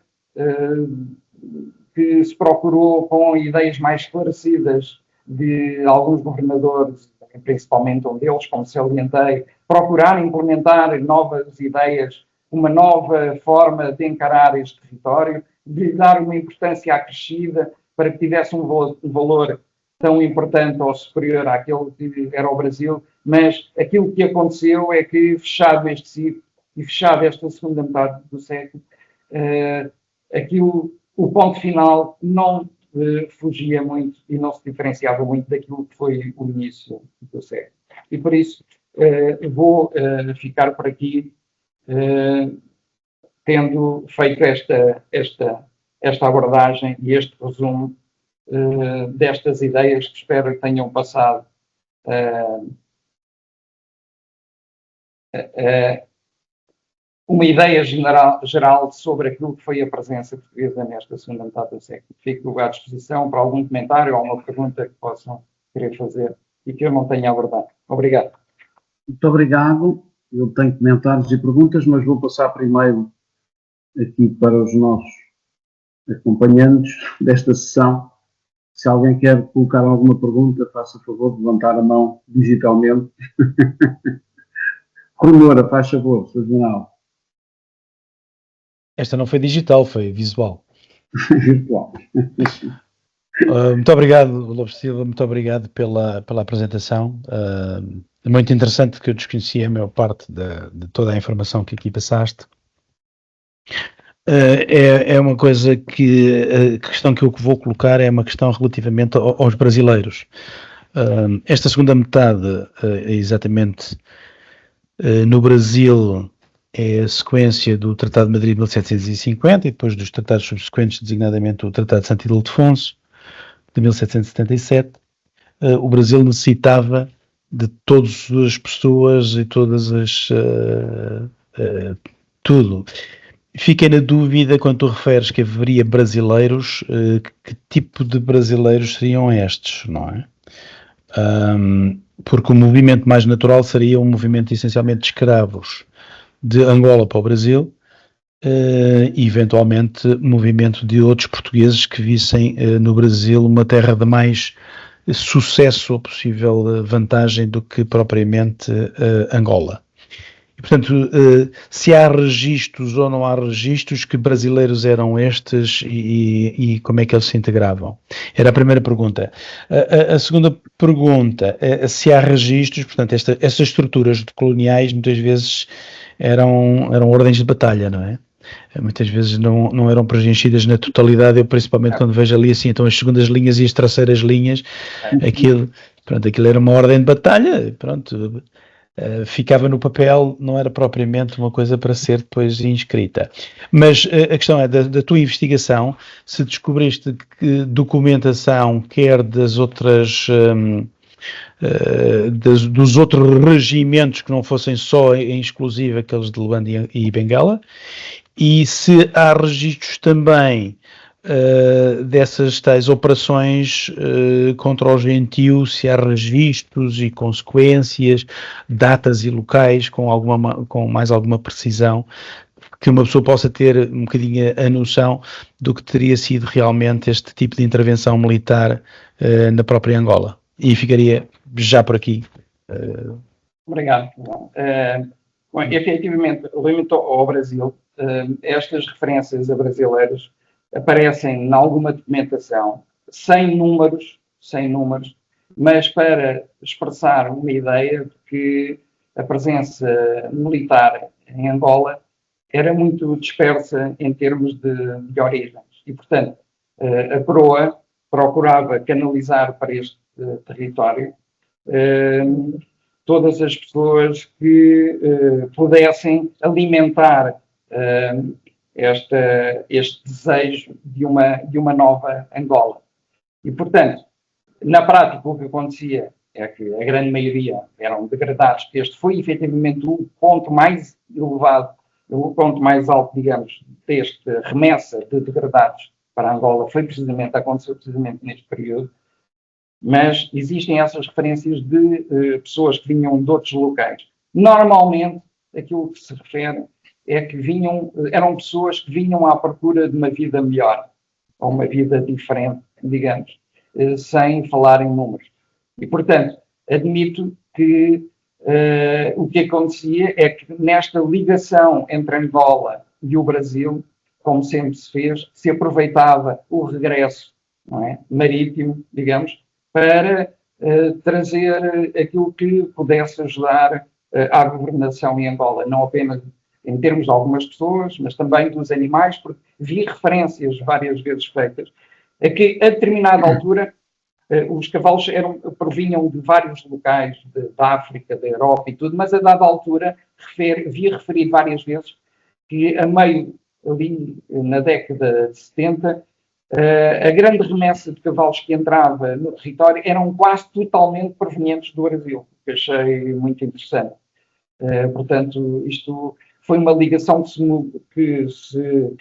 que se procurou com ideias mais esclarecidas de alguns governadores, principalmente um deles, como salientei, procurar implementar novas ideias, uma nova forma de encarar este território, de dar uma importância acrescida para que tivesse um valor tão importante ou superior àquele que era o Brasil, mas aquilo que aconteceu é que, fechado este ciclo e fechado esta segunda metade do século, o ponto final não fugia muito e não se diferenciava muito daquilo que foi o início do século. E por isso vou ficar por aqui, tendo feito esta abordagem e este resumo destas ideias que espero que tenham passado uma ideia geral sobre aquilo que foi a presença portuguesa nesta segunda metade do século. Fico à disposição para algum comentário ou alguma pergunta que possam querer fazer e que eu não tenha abordado. Obrigado.
Muito obrigado. Eu tenho comentários e perguntas, mas vou passar primeiro aqui para os nossos acompanhantes desta sessão. Se alguém quer colocar alguma pergunta, faça favor de levantar a mão digitalmente. Rui Moura, faz favor, Sr. General.
Esta não foi digital, foi visual.
Virtual.
Muito obrigado, Lopes Silva, muito obrigado pela apresentação. É muito interessante, que eu desconhecia a maior parte de toda a informação que aqui passaste. É uma coisa que a questão que eu vou colocar é uma questão relativamente aos brasileiros. Esta segunda metade é exatamente no Brasil, é a sequência do Tratado de Madrid de 1750 e depois dos tratados subsequentes, designadamente o Tratado de Santo Ildefonso de 1777. O Brasil necessitava de todas as pessoas e todas as... tudo. Fiquei na dúvida quando tu referes que haveria brasileiros, que tipo de brasileiros seriam estes, não é? Porque o movimento mais natural seria um movimento essencialmente de escravos de Angola para o Brasil, e eventualmente movimento de outros portugueses que vissem no Brasil uma terra de mais sucesso ou possível vantagem do que propriamente Angola. E, portanto, se há registros ou não há registros, que brasileiros eram estes e como é que eles se integravam? Era a primeira pergunta. A segunda pergunta, se há registros, portanto, estas estruturas coloniais muitas vezes eram ordens de batalha, não é? Muitas vezes não eram preenchidas na totalidade. Eu, principalmente, quando vejo ali assim, então as segundas linhas e as terceiras linhas, aquilo era uma ordem de batalha, pronto, ficava no papel, não era propriamente uma coisa para ser depois inscrita. Mas a questão é, da tua investigação, se descobriste que documentação, quer das outras... dos outros regimentos que não fossem só em exclusivo aqueles de Luanda e Bengala, e se há registros também dessas tais operações contra o gentio, se há registros e consequências, datas e locais com mais alguma precisão, que uma pessoa possa ter um bocadinho a noção do que teria sido realmente este tipo de intervenção militar na própria Angola. E ficaria já por aqui.
Obrigado. Bom, efetivamente, relativamente ao Brasil, estas referências a brasileiros aparecem em alguma documentação, sem números, mas para expressar uma ideia de que a presença militar em Angola era muito dispersa em termos de origens. E, portanto, a coroa procurava canalizar para este território todas as pessoas que pudessem alimentar este desejo de uma nova Angola. E, portanto, na prática, o que acontecia é que a grande maioria eram degradados. Este foi, efetivamente, o ponto mais elevado, o ponto mais alto, digamos, deste remessa de degradados para Angola, aconteceu precisamente neste período. Mas existem essas referências de pessoas que vinham de outros locais. Normalmente, aquilo que se refere é que eram pessoas que vinham à procura de uma vida melhor, ou uma vida diferente, digamos, sem falar em números. E, portanto, admito que o que acontecia é que nesta ligação entre Angola e o Brasil, como sempre se fez, se aproveitava o regresso, não é, marítimo, digamos, para trazer aquilo que pudesse ajudar à governação em Angola, não apenas em termos de algumas pessoas, mas também dos animais, porque vi referências várias vezes feitas a que, a determinada altura, os cavalos provinham de vários locais, da África, da Europa e tudo, mas a dada altura vi referir várias vezes que a meio, ali na década de 70, a grande remessa de cavalos que entrava no território eram quase totalmente provenientes do Brasil, que achei muito interessante. Portanto, isto foi uma ligação que se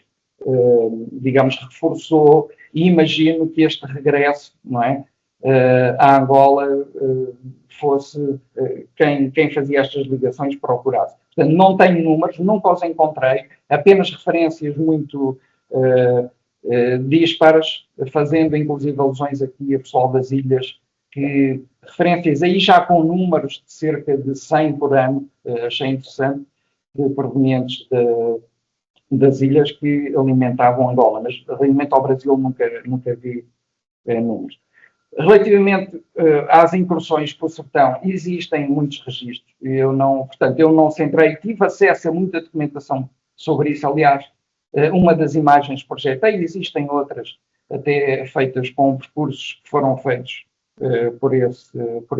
digamos, reforçou, e imagino que este regresso, não é, à Angola fosse quem fazia estas ligações procurasse. Portanto, não tenho números, nunca os encontrei, apenas referências muito dispares, fazendo inclusive alusões aqui a pessoal das ilhas, que referências aí já com números de cerca de 100 por ano, achei interessante, provenientes das ilhas que alimentavam Angola, mas relativamente ao Brasil nunca vi números. Relativamente às incursões pelo sertão, existem muitos registros. Portanto, eu não centrei, tive acesso a muita documentação sobre isso. Aliás, uma das imagens projetei, existem outras até feitas com percursos que foram feitos por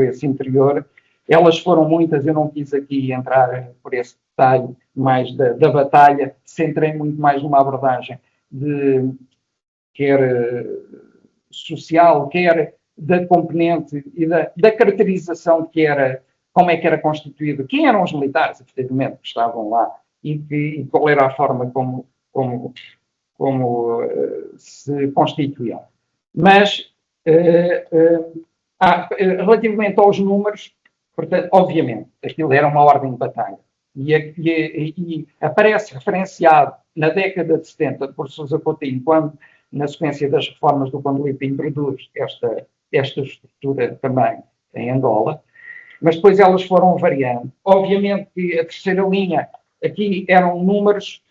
esse interior. Elas foram muitas, eu não quis aqui entrar por esse detalhe mais da batalha, centrei muito mais numa abordagem quer social, quer da componente e da caracterização como é que era constituído, quem eram os militares, efetivamente, que estavam lá e qual era a forma como se constituíam. Mas Relativamente aos números, portanto, obviamente, aquilo era uma ordem de batalha. E aparece referenciado na década de 70 por Sousa Coutinho, quando, na sequência das reformas do Conduípe, introduz esta estrutura também em Angola, mas depois elas foram variando. Obviamente que a terceira linha, aqui eram números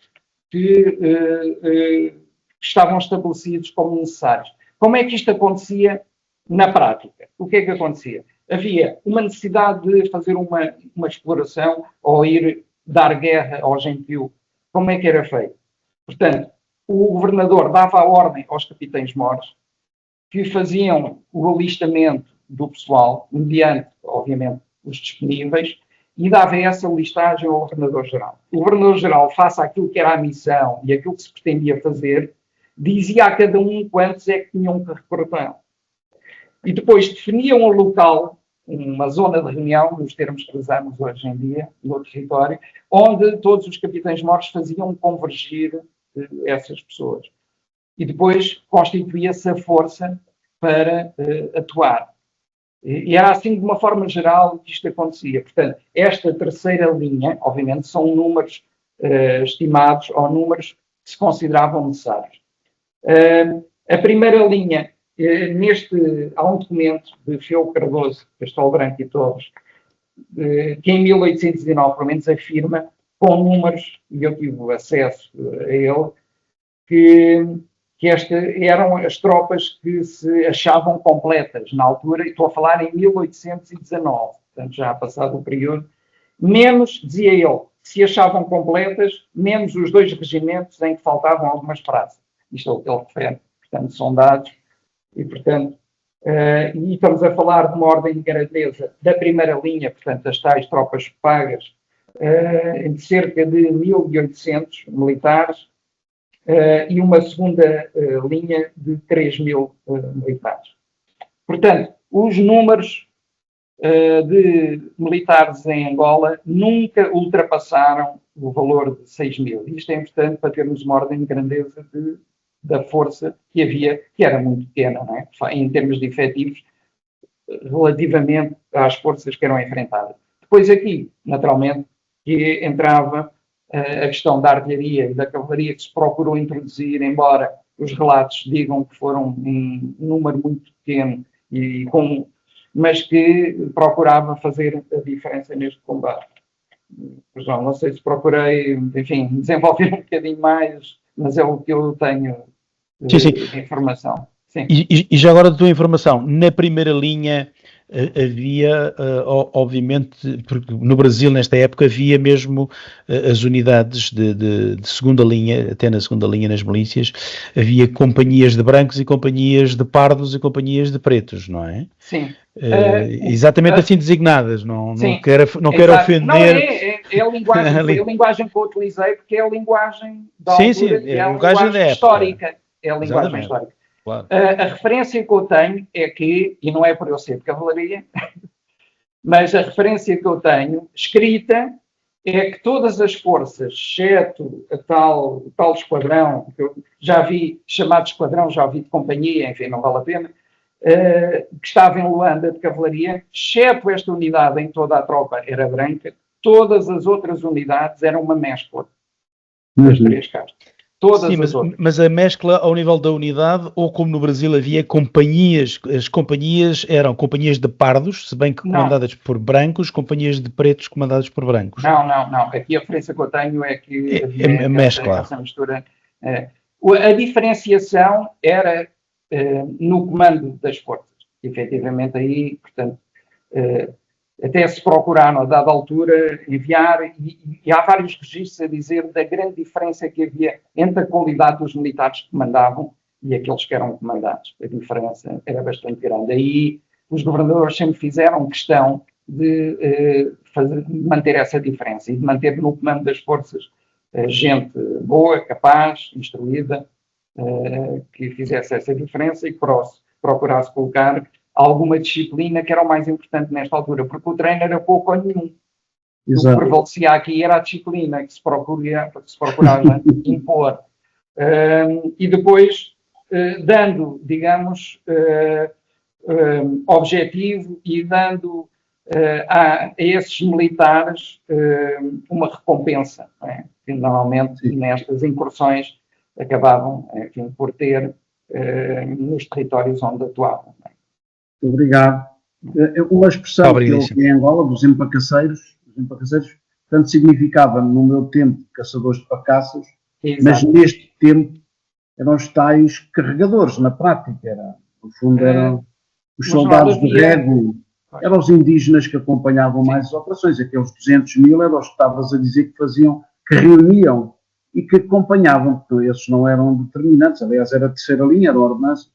que estavam estabelecidos como necessários. Como é que isto acontecia na prática? O que é que acontecia? Havia uma necessidade de fazer uma exploração ou ir dar guerra ao gentio. Como é que era feito? Portanto, o governador dava a ordem aos capitães-mores que faziam o alistamento do pessoal, mediante, obviamente, os disponíveis, e dava essa listagem ao governador-geral. O governador-geral, face àquilo que era a missão e aquilo que se pretendia fazer, dizia a cada um quantos é que tinham que recrutar. E depois definiam o local, uma zona de reunião, nos termos que usamos hoje em dia, no território, onde todos os capitães-mores faziam convergir essas pessoas. E depois constituía-se a força para atuar. E era assim, de uma forma geral, que isto acontecia. Portanto, esta terceira linha, obviamente, são números estimados ou números que se consideravam necessários. A primeira linha, há um documento de Feu Cardoso, Castelo Branco e Torres, que em 1819, pelo menos, afirma, com números, e eu tive acesso a ele, que estas eram as tropas que se achavam completas na altura, e estou a falar em 1819, portanto já ha passado o período, menos, dizia ele, se achavam completas, menos os 2 regimentos em que faltavam algumas praças. Isto é o que ele refere, portanto, são dados, e portanto, e estamos a falar de uma ordem de grandeza da primeira linha, portanto, das tais tropas pagas, de cerca de 1.800 militares, e uma segunda linha de 3.000 militares. Portanto, os números de militares em Angola nunca ultrapassaram o valor de 6.000. Isto é importante para termos uma ordem de grandeza da força que havia, que era muito pequena, não é? Em termos de efetivos, relativamente às forças que eram enfrentadas. Depois aqui, naturalmente, que entrava a questão da artilharia e da cavalaria que se procurou introduzir, embora os relatos digam que foram em número muito pequeno, mas que procurava fazer a diferença neste combate. João, não sei se procurei, enfim, desenvolver um bocadinho mais, mas é o que eu tenho de informação. Sim.
E já agora da tua informação, na primeira linha havia, obviamente, porque no Brasil nesta época havia mesmo as unidades de segunda linha, até na segunda linha nas milícias, havia companhias de brancos e companhias de pardos e companhias de pretos, não é?
Sim.
Exatamente assim designadas, não quero ofender.
Não, é a linguagem que eu utilizei, porque é a linguagem da altura, é a linguagem histórica. É a linguagem histórica. Claro. A referência que eu tenho é que, e não é por eu ser de cavalaria, mas a referência que eu tenho, escrita, é que todas as forças, exceto o tal esquadrão, que eu já vi chamado esquadrão, já vi de companhia, enfim, não vale a pena, que estava em Luanda de cavalaria, exceto esta unidade em toda a tropa era branca, todas as outras unidades eram uma mescla das 3 castas.
Sim, mas a mescla ao nível da unidade, ou como no Brasil havia companhias, as companhias eram companhias de pardos, se bem que comandadas por brancos, companhias de pretos comandadas por brancos.
Não. Aqui a referência que eu tenho é que havia
mescla.
Essa mistura. A diferenciação era no comando das forças. Efetivamente aí, portanto, até se procuraram, a dada altura, enviar, e há vários registros a dizer da grande diferença que havia entre a qualidade dos militares que comandavam e aqueles que eram comandados. A diferença era bastante grande. Aí os governadores sempre fizeram questão de manter essa diferença e de manter no comando das forças gente boa, capaz, instruída, que fizesse essa diferença e que procurasse colocar alguma disciplina, que era o mais importante nesta altura, porque o treino era pouco ou nenhum. Exato. O que prevalecia aqui era a disciplina que se procurava impor. E depois, dando, digamos, objetivo e dando a esses militares uma recompensa, não é? Que normalmente nestas incursões acabavam, enfim, por ter nos territórios onde atuavam. Não é?
Obrigado. Uma expressão que eu ouvi em Angola, dos empacaceiros, tanto significava no meu tempo caçadores de pacaças, mas neste tempo eram os tais carregadores, na prática, no fundo eram os soldados de rego, eram os indígenas que acompanhavam mais as operações, aqueles 200 mil eram os que estavas a dizer que faziam, que reuniam e que acompanhavam, porque esses não eram determinantes, aliás era a terceira linha, era a ordenança.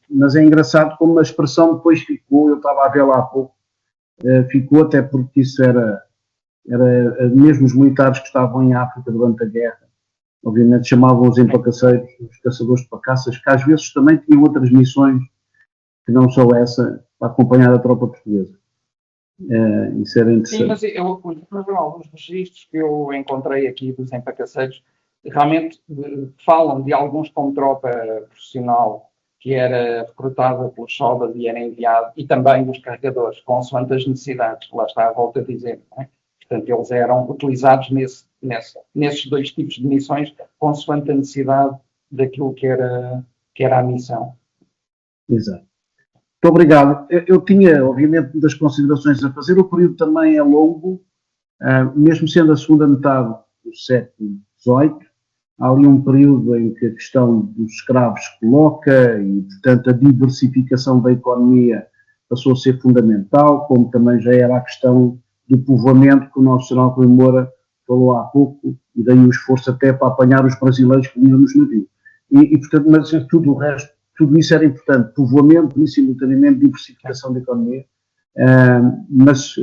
Mas é engraçado como a expressão depois ficou, eu estava a ver lá há pouco, ficou até porque isso era mesmo os militares que estavam em África durante a guerra, obviamente chamavam os empacaceiros, os caçadores de pacaças, que às vezes também tinham outras missões que não só essa, para acompanhar a tropa portuguesa. Isso era interessante.
Sim, mas alguns registros que eu encontrei aqui dos empacaceiros realmente falam de alguns como tropa profissional que era recrutada pelos soldados e era enviado, e também dos carregadores, consoante as necessidades, que lá está a volta a dizer. Não é? Portanto, eles eram utilizados nesses dois tipos de missões, consoante a necessidade daquilo que era a missão.
Exato. Muito obrigado. Eu tinha, obviamente, das considerações a fazer. O período também é longo, mesmo sendo a segunda metade do século XVIII. Há ali um período em que a questão dos escravos se coloca e, portanto, a diversificação da economia passou a ser fundamental, como também já era a questão do povoamento que o nosso general Rui Moura falou há pouco, e daí o esforço até para apanhar os brasileiros que vinham nos navios. E portanto, mas tudo o resto, tudo isso era importante, povoamento e simultaneamente diversificação da economia, mas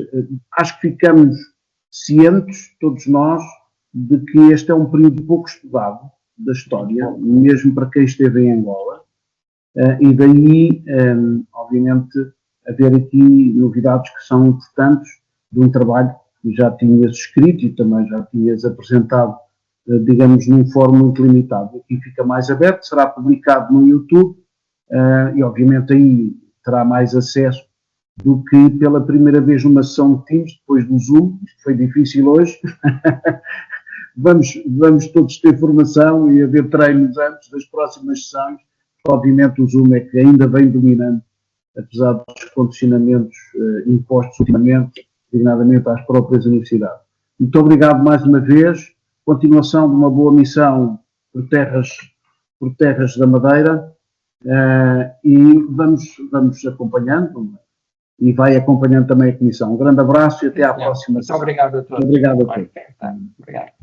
acho que ficamos cientes, todos nós, de que este é um período pouco estudado da história, mesmo para quem esteve em Angola, e daí, obviamente, haver aqui novidades que são importantes de um trabalho que já tinhas escrito e também já tinhas apresentado, digamos, num fórum muito limitado. Aqui fica mais aberto, será publicado no YouTube e, obviamente, aí terá mais acesso do que pela primeira vez numa sessão de Teams, depois do Zoom, isto foi difícil hoje. Vamos todos ter formação e haver treinos antes das próximas sessões. Obviamente o Zoom é que ainda vem dominando, apesar dos condicionamentos impostos ultimamente, designadamente às próprias universidades. Muito obrigado mais uma vez. Continuação de uma boa missão por terras da Madeira e vamos acompanhando e vai acompanhando também a Comissão. Um grande abraço e até à próxima.
Muito obrigado a todos.
Obrigado a todos.
Obrigado.